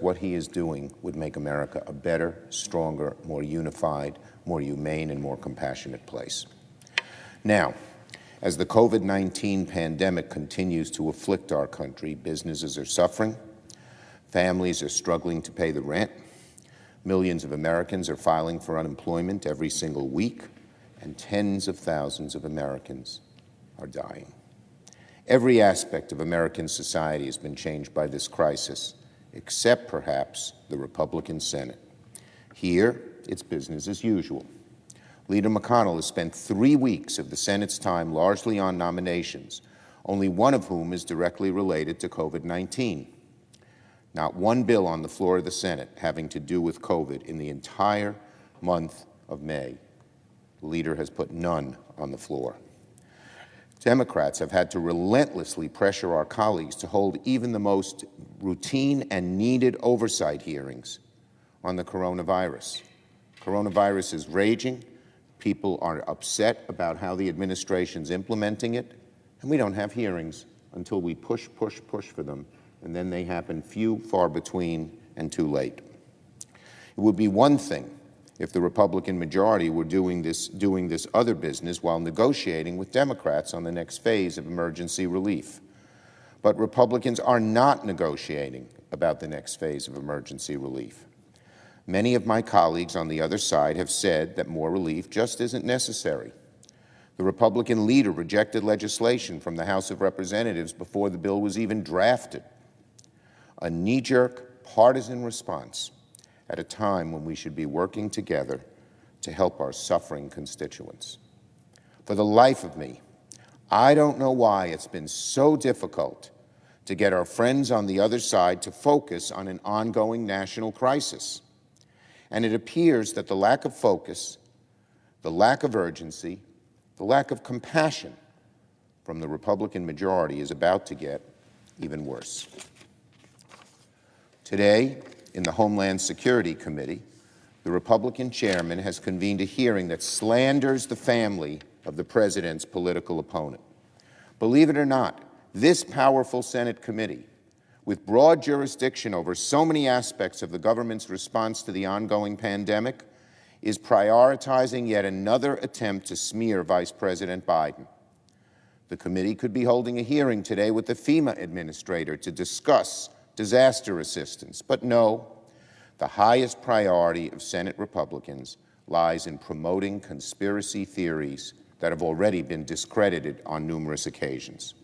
what he is doing would make America a better, stronger, more unified, more humane, and more compassionate place. Now, as the COVID-19 pandemic continues to afflict our country, businesses are suffering, families are struggling to pay the rent, millions of Americans are filing for unemployment every single week, and tens of thousands of Americans are dying. Every aspect of American society has been changed by this crisis, except perhaps the Republican Senate. Here, it's business as usual. Leader McConnell has spent 3 weeks of the Senate's time largely on nominations, only one of whom is directly related to COVID-19. Not one bill on the floor of the Senate having to do with COVID in the entire month of May. The leader has put none on the floor. Democrats have had to relentlessly pressure our colleagues to hold even the most routine and needed oversight hearings on the coronavirus. Coronavirus is raging. People are upset about how the administration's implementing it, and we don't have hearings until we push for them, and then they happen few, far between, and too late. It would be one thing if the Republican majority were doing this other business while negotiating with Democrats on the next phase of emergency relief. But Republicans are not negotiating about the next phase of emergency relief. Many of my colleagues on the other side have said that more relief just isn't necessary. The Republican leader rejected legislation from the House of Representatives before the bill was even drafted. A knee-jerk, partisan response at a time when we should be working together to help our suffering constituents. For the life of me, I don't know why it's been so difficult to get our friends on the other side to focus on an ongoing national crisis. And it appears that the lack of focus, the lack of urgency, the lack of compassion from the Republican majority is about to get even worse. Today, in the Homeland Security Committee, the Republican chairman has convened a hearing that slanders the family of the president's political opponent. Believe it or not, this powerful Senate committee, with broad jurisdiction over so many aspects of the government's response to the ongoing pandemic, is prioritizing yet another attempt to smear Vice President Biden. The committee could be holding a hearing today with the FEMA administrator to discuss disaster assistance. But no, the highest priority of Senate Republicans lies in promoting conspiracy theories that have already been discredited on numerous occasions.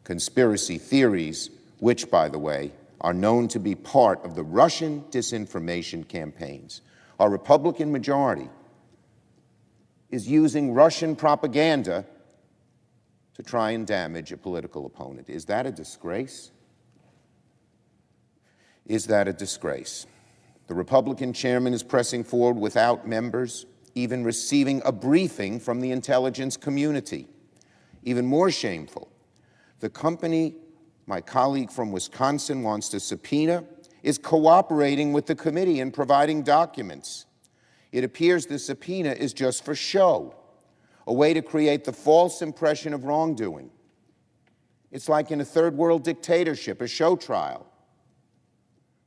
Conspiracy theories, which, by the way, are known to be part of the Russian disinformation campaigns. Our Republican majority is using Russian propaganda to try and damage a political opponent. Is that a disgrace? Is that a disgrace? The Republican chairman is pressing forward without members even receiving a briefing from the intelligence community. Even more shameful, the company my colleague from Wisconsin wants to subpoena is cooperating with the committee in providing documents. It appears the subpoena is just for show, a way to create the false impression of wrongdoing. It's like in a third world dictatorship, a show trial,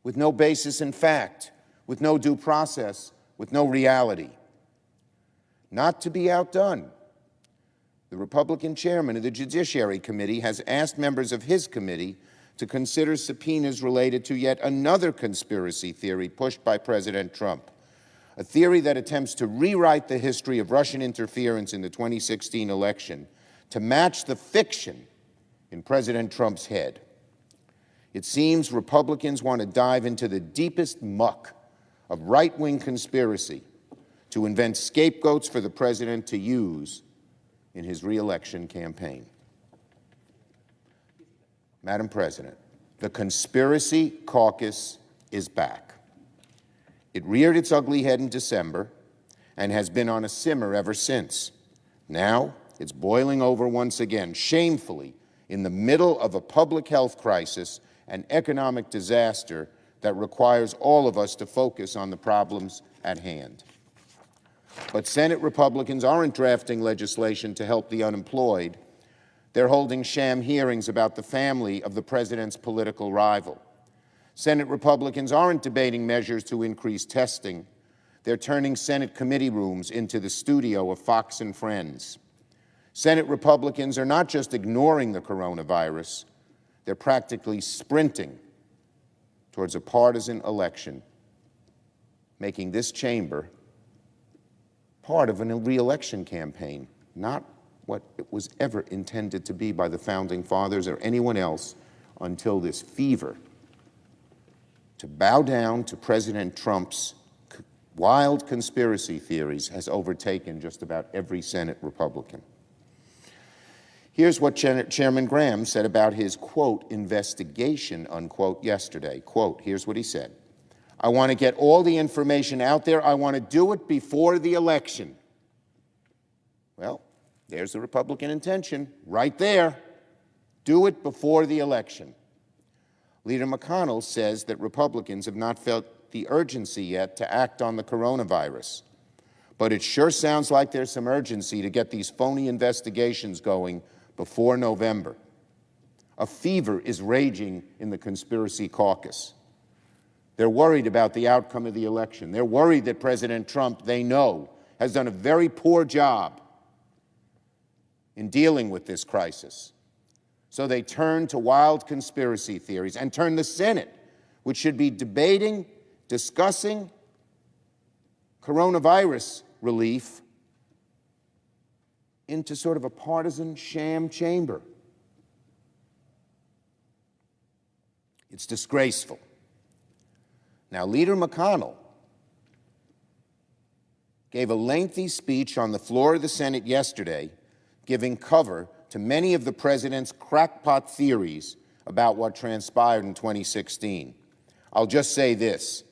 with no basis in fact, with no due process, with no reality. Not to be outdone, the Republican chairman of the Judiciary Committee has asked members of his committee to consider subpoenas related to yet another conspiracy theory pushed by President Trump, a theory that attempts to rewrite the history of Russian interference in the 2016 election to match the fiction in President Trump's head. It seems Republicans want to dive into the deepest muck of right-wing conspiracy to invent scapegoats for the president to use in his re-election campaign. Madam President, the conspiracy caucus is back. It reared its ugly head in December and has been on a simmer ever since. Now it's boiling over once again, shamefully, in the middle of a public health crisis and economic disaster that requires all of us to focus on the problems at hand. But Senate Republicans aren't drafting legislation to help the unemployed. They're holding sham hearings about the family of the president's political rival. Senate Republicans aren't debating measures to increase testing. They're turning Senate committee rooms into the studio of Fox and Friends. Senate Republicans are not just ignoring the coronavirus, they're practically sprinting towards a partisan election, making this chamber part of a re-election campaign, not what it was ever intended to be by the Founding Fathers or anyone else until this fever to bow down to President Trump's wild conspiracy theories has overtaken just about every Senate Republican. Here's what Chairman Graham said about his, quote, investigation, unquote, yesterday. Quote, here's what he said. I want to get all the information out there. I want to do it before the election. Well, there's the Republican intention right there. Do it before the election. Leader McConnell says that Republicans have not felt the urgency yet to act on the coronavirus. But it sure sounds like there's some urgency to get these phony investigations going before November. A fever is raging in the conspiracy caucus. They're worried about the outcome of the election. They're worried that President Trump, they know, has done a very poor job in dealing with this crisis. So they turn to wild conspiracy theories and turn the Senate, which should be debating, discussing coronavirus relief, into sort of a partisan sham chamber. It's disgraceful. Now, Leader McConnell gave a lengthy speech on the floor of the Senate yesterday, giving cover to many of the president's crackpot theories about what transpired in 2016. I'll just say this.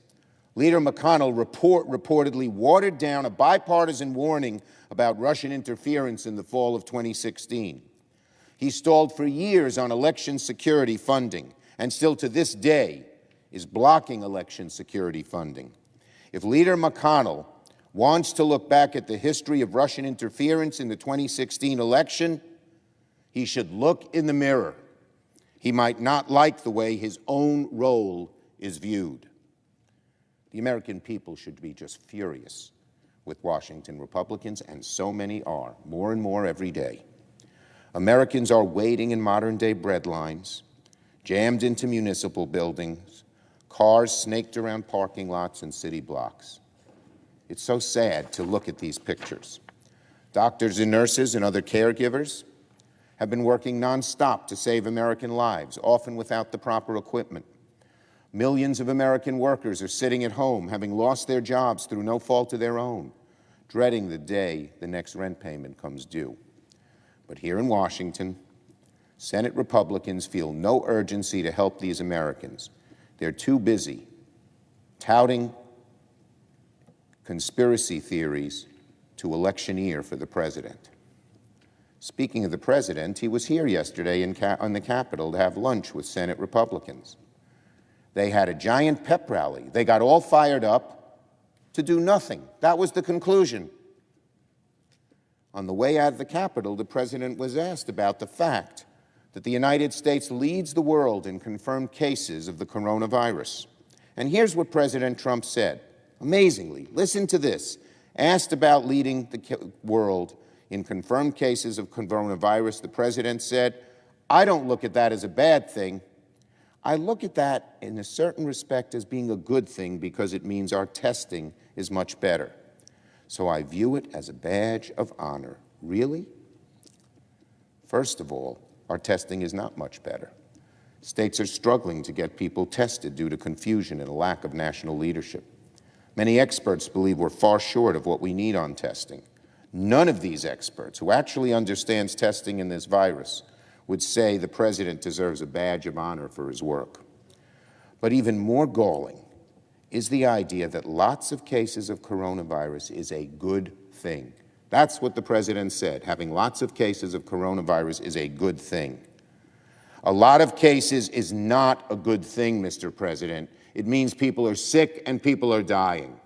Leader McConnell reportedly watered down a bipartisan warning about Russian interference in the fall of 2016. He stalled for years on election security funding, and still to this day is blocking election security funding. If Leader McConnell wants to look back at the history of Russian interference in the 2016 election, he should look in the mirror. He might not like the way his own role is viewed. The American people should be just furious with Washington Republicans, and so many are, more and more every day. Americans are waiting in modern-day bread lines, jammed into municipal buildings, cars snaked around parking lots and city blocks. It's so sad to look at these pictures. Doctors and nurses and other caregivers have been working nonstop to save American lives, often without the proper equipment. Millions of American workers are sitting at home, having lost their jobs through no fault of their own, dreading the day the next rent payment comes due. But here in Washington, Senate Republicans feel no urgency to help these Americans. They're too busy touting conspiracy theories to electioneer for the president. Speaking of the president, he was here yesterday on the Capitol to have lunch with Senate Republicans. They had a giant pep rally. They got all fired up to do nothing. That was the conclusion. On the way out of the Capitol, the president was asked about the fact that the United States leads the world in confirmed cases of the coronavirus. And here's what President Trump said. Amazingly, listen to this. Asked about leading the world in confirmed cases of coronavirus, the president said, I don't look at that as a bad thing. I look at that in a certain respect as being a good thing because it means our testing is much better. So I view it as a badge of honor. Really? First of all, our testing is not much better. States are struggling to get people tested due to confusion and a lack of national leadership. Many experts believe we're far short of what we need on testing. None of these experts, who actually understands testing in this virus, would say the president deserves a badge of honor for his work. But even more galling is the idea that lots of cases of coronavirus is a good thing. That's what the president said. Having lots of cases of coronavirus is a good thing. A lot of cases is not a good thing, Mr. President. It means people are sick and people are dying.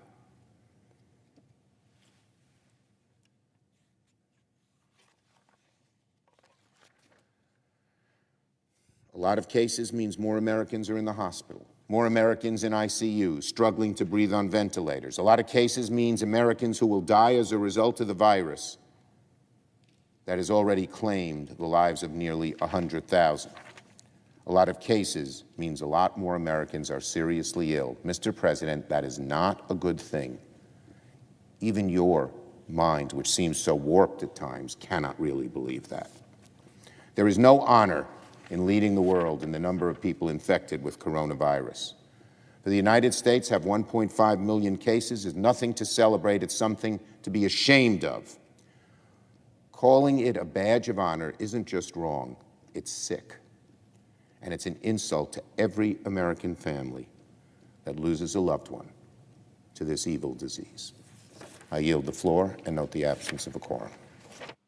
A lot of cases means more Americans are in the hospital. more Americans in ICUs, struggling to breathe on ventilators. A lot of cases means Americans who will die as a result of the virus that has already claimed the lives of nearly 100,000. A lot of cases means a lot more Americans are seriously ill. Mr. President, that is not a good thing. Even your mind, which seems so warped at times, cannot really believe that. There is no honor in leading the world in the number of people infected with coronavirus. For the United States to have 1.5 million cases is nothing to celebrate. It's something to be ashamed of. Calling it a badge of honor isn't just wrong, it's sick. And it's an insult to every American family that loses a loved one to this evil disease. I yield the floor and note the absence of a quorum.